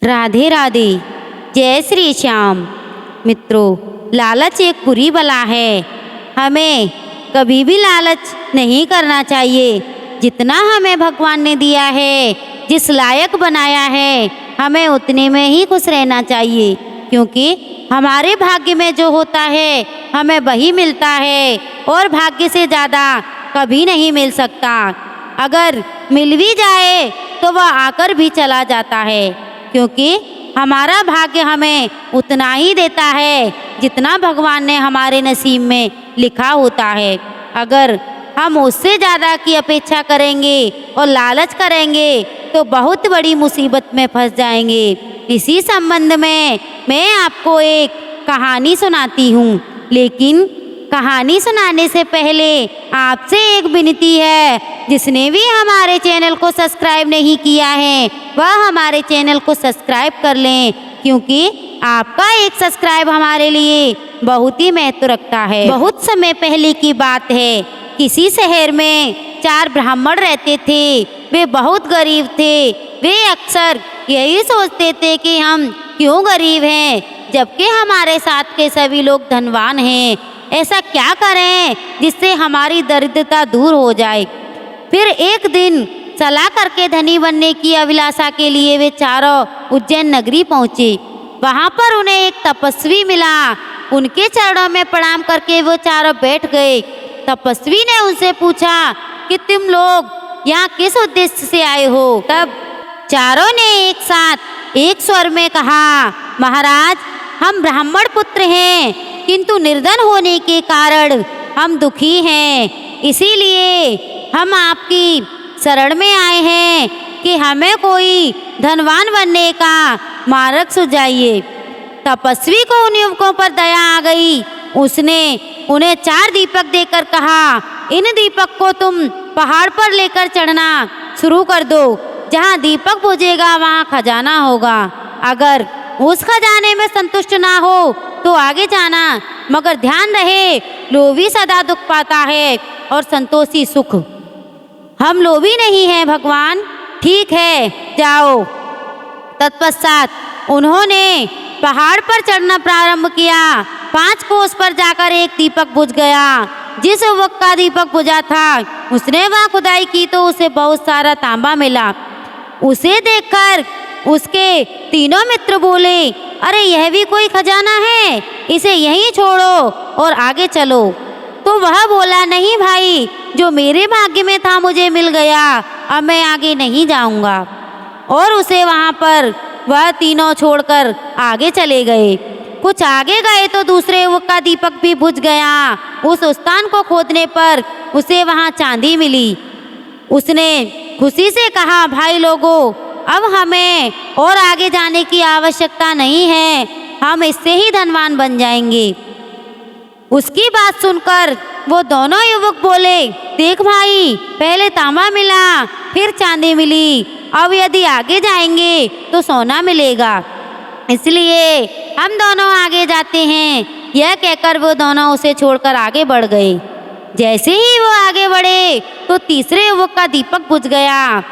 राधे राधे। जय श्री श्याम। मित्रों, लालच एक बुरी बला है। हमें कभी भी लालच नहीं करना चाहिए। जितना हमें भगवान ने दिया है, जिस लायक बनाया है, हमें उतने में ही खुश रहना चाहिए, क्योंकि हमारे भाग्य में जो होता है हमें वही मिलता है और भाग्य से ज़्यादा कभी नहीं मिल सकता। अगर मिल भी जाए तो वह आकर भी चला जाता है, क्योंकि हमारा भाग्य हमें उतना ही देता है जितना भगवान ने हमारे नसीब में लिखा होता है। अगर हम उससे ज़्यादा की अपेक्षा करेंगे और लालच करेंगे तो बहुत बड़ी मुसीबत में फंस जाएंगे। इसी संबंध में मैं आपको एक कहानी सुनाती हूँ, लेकिन कहानी सुनाने से पहले आपसे एक विनती है, जिसने भी हमारे चैनल को सब्सक्राइब नहीं किया है वह हमारे चैनल को सब्सक्राइब कर लें, क्योंकि आपका एक सब्सक्राइब हमारे लिए बहुत ही महत्व रखता है। बहुत समय पहले की बात है, किसी शहर में 4 ब्राह्मण रहते थे। वे बहुत गरीब थे। वे अक्सर यही सोचते थे कि हम क्यों गरीब हैं, जबकि हमारे साथ के सभी लोग धनवान हैं। ऐसा क्या करें जिससे हमारी दरिद्रता दूर हो जाए। फिर एक दिन सलाह करके धनी बनने की अभिलाषा के लिए वे चारों उज्जैन नगरी पहुँचे। वहाँ पर उन्हें एक तपस्वी मिला। उनके चरणों में प्रणाम करके वो चारों बैठ गए। तपस्वी ने उनसे पूछा कि तुम लोग यहाँ किस उद्देश्य से आए हो। तब चारों ने एक साथ एक स्वर में कहा, महाराज, हम ब्राह्मण पुत्र हैं, किंतु निर्धन होने के कारण हम दुखी हैं। इसीलिए हम आपकी शरण में आए हैं कि हमें कोई धनवान बनने का मार्ग सुझाइए। तपस्वी को उन युवकों पर दया आ गई। उसने उन्हें 4 दीपक देकर कहा, इन दीपक को तुम पहाड़ पर लेकर चढ़ना शुरू कर दो। जहाँ दीपक बुझेगा वहाँ खजाना होगा। अगर उस खजाने में संतुष्ट ना हो तो आगे जाना, मगर ध्यान रहे, लोभी सदा दुख पाता है और संतोषी सुख। हम लोभी नहीं हैं भगवान। ठीक है, जाओ। तत्पश्चात उन्होंने पहाड़ पर चढ़ना प्रारंभ किया। 5 कोस पर जाकर एक दीपक बुझ गया। जिस युवक का दीपक बुझा था उसने वहाँ खुदाई की तो उसे बहुत सारा तांबा मिला। उसे देखकर उसके तीनों मित्र बोले, अरे यह भी कोई खजाना है, इसे यहीं छोड़ो और आगे चलो। तो वह बोला, नहीं भाई, जो मेरे भाग्य में था मुझे मिल गया, अब मैं आगे नहीं जाऊंगा। और उसे वहाँ पर वह तीनों छोड़कर आगे चले गए। कुछ आगे गए तो दूसरे युवक का दीपक भी बुझ गया। उस स्थान को खोदने पर उसे वहाँ चांदी मिली। उसने खुशी से कहा, भाई लोगों, अब हमें और आगे जाने की आवश्यकता नहीं है, हम इससे ही धनवान बन जाएंगे। उसकी बात सुनकर वो दोनों युवक बोले, देख भाई, पहले तांबा मिला, फिर चांदी मिली, अब यदि आगे जाएंगे तो सोना मिलेगा, इसलिए हम दोनों आगे जाते हैं। यह कहकर वो दोनों उसे छोड़कर आगे बढ़ गए। जैसे ही वो आगे बढ़े तो तीसरे युवक का दीपक बुझ गया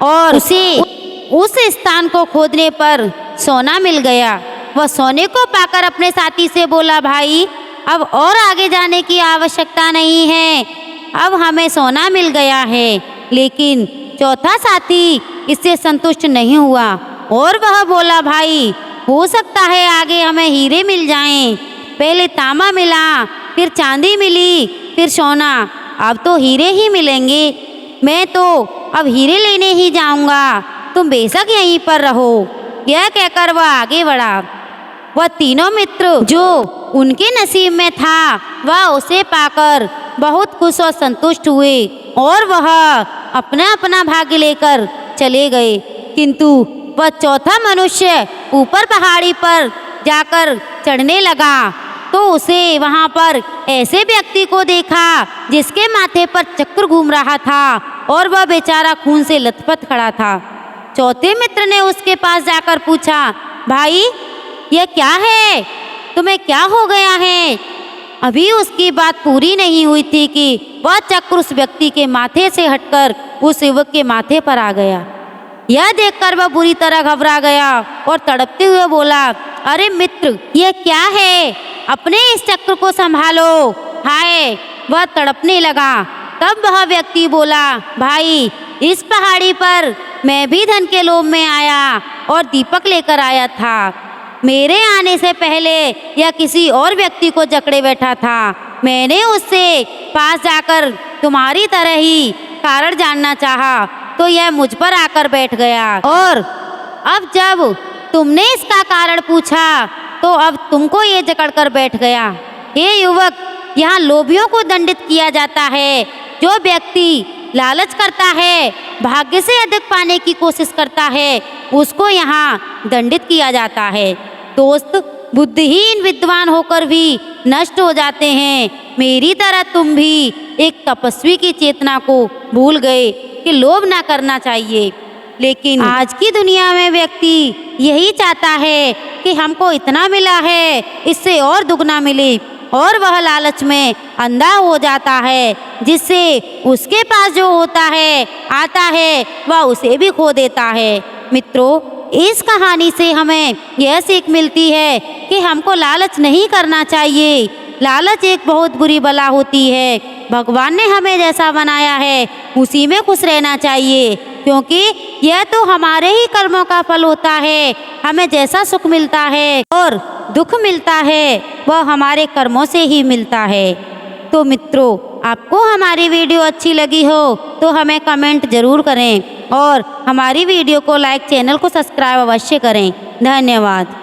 और उसे उस स्थान को खोदने पर सोना मिल गया। वह सोने को पाकर अपने साथी से बोला, भाई, अब और आगे जाने की आवश्यकता नहीं है, अब हमें सोना मिल गया है। लेकिन चौथा साथी इससे संतुष्ट नहीं हुआ और वह बोला, भाई, हो सकता है आगे हमें हीरे मिल जाएं। पहले तांबा मिला, फिर चांदी मिली, फिर सोना, अब तो हीरे ही मिलेंगे। मैं तो अब हीरे लेने ही जाऊंगा, तुम बेशक यहीं पर रहो। यह कहकर वह आगे बढ़ा। वह तीनों मित्र जो उनके नसीब में था वह उसे पाकर बहुत खुश और संतुष्ट हुए और वह अपना अपना भाग्य लेकर चले गए। किंतु वह चौथा मनुष्य ऊपर पहाड़ी पर जाकर चढ़ने लगा तो उसे वहाँ पर ऐसे व्यक्ति को देखा जिसके माथे पर चक्र घूम रहा था और वह बेचारा खून से लथपथ खड़ा था। चौथे मित्र ने उसके पास जाकर पूछा, भाई, यह क्या है, तुम्हें क्या हो गया है। अभी उसकी बात पूरी नहीं हुई थी कि वह चक्र उस व्यक्ति के माथे से हटकर उस युवक के माथे पर आ गया। यह देखकर वह बुरी तरह घबरा गया और तड़पते हुए बोला, अरे मित्र, यह क्या है? अपने इस चक्र को संभालो। हाय, वह तड़पने लगा। तब वह व्यक्ति बोला, भाई, इस पहाड़ी पर मैं भी धन के लोभ में आया और दीपक लेकर आया था। मेरे आने से पहले यह किसी और व्यक्ति को जकड़े बैठा था। मैंने उससे पास जाकर तुम्हारी तरह ही कारण जानना चाहा, तो यह मुझ पर आकर बैठ गया। और अब जब तुमने इसका कारण पूछा तो अब तुमको ये जकड़ कर बैठ गया। हे युवक, यहाँ लोभियों को दंडित किया जाता है। जो व्यक्ति लालच करता है, भाग्य से अधिक पाने की कोशिश करता है, उसको यहाँ दंडित किया जाता है। दोस्त, बुद्धिहीन विद्वान होकर भी नष्ट हो जाते हैं। मेरी तरह तुम भी एक तपस्वी की चेतना को भूल गए कि लोभ ना करना चाहिए। लेकिन आज की दुनिया में व्यक्ति यही चाहता है कि हमको इतना मिला है, इससे और दुगना मिले, और वह लालच में अंधा हो जाता है, जिससे उसके पास जो होता है, आता है, वह उसे भी खो देता है। मित्रों, इस कहानी से हमें यह सीख मिलती है कि हमको लालच नहीं करना चाहिए। लालच एक बहुत बुरी बला होती है। भगवान ने हमें जैसा बनाया है उसी में खुश रहना चाहिए, क्योंकि यह तो हमारे ही कर्मों का फल होता है। हमें जैसा सुख मिलता है और दुख मिलता है, वह हमारे कर्मों से ही मिलता है। तो मित्रों, आपको हमारी वीडियो अच्छी लगी हो तो हमें कमेंट जरूर करें और हमारी वीडियो को लाइक, चैनल को सब्सक्राइब अवश्य करें। धन्यवाद।